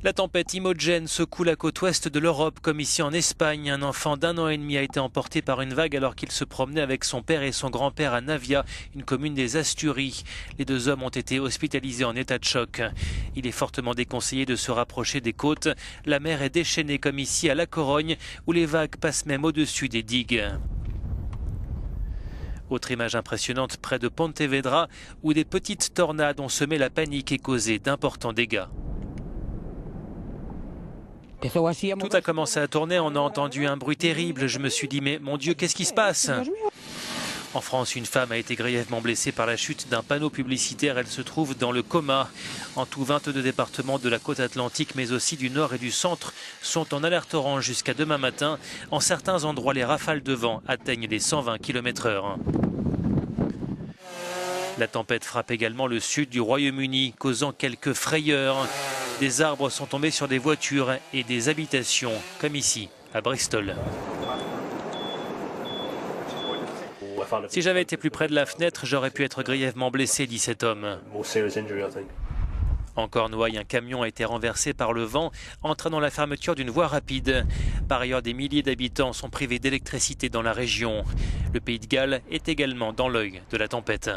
La tempête Imogen secoue la côte ouest de l'Europe comme ici en Espagne. Un enfant d'1 an et demi a été emporté par une vague alors qu'il se promenait avec son père et son grand-père à Navia, une commune des Asturies. Les deux hommes ont été hospitalisés en état de choc. Il est fortement déconseillé de se rapprocher des côtes. La mer est déchaînée comme ici à La Corogne où les vagues passent même au-dessus des digues. Autre image impressionnante près de Pontevedra où des petites tornades ont semé la panique et causé d'importants dégâts. Tout a commencé à tourner, on a entendu un bruit terrible. Je me suis dit, mais mon Dieu, qu'est-ce qui se passe? En France, une femme a été grièvement blessée par la chute d'un panneau publicitaire. Elle se trouve dans le coma. En tout, 22 départements de la côte atlantique, mais aussi du nord et du centre, sont en alerte orange jusqu'à demain matin. En certains endroits, les rafales de vent atteignent les 120 km/h. La tempête frappe également le sud du Royaume-Uni, causant quelques frayeurs. Des arbres sont tombés sur des voitures et des habitations, comme ici, à Bristol. Si j'avais été plus près de la fenêtre, j'aurais pu être grièvement blessé, dit cet homme. En Cornouailles, un camion a été renversé par le vent, entraînant la fermeture d'une voie rapide. Par ailleurs, des milliers d'habitants sont privés d'électricité dans la région. Le Pays de Galles est également dans l'œil de la tempête.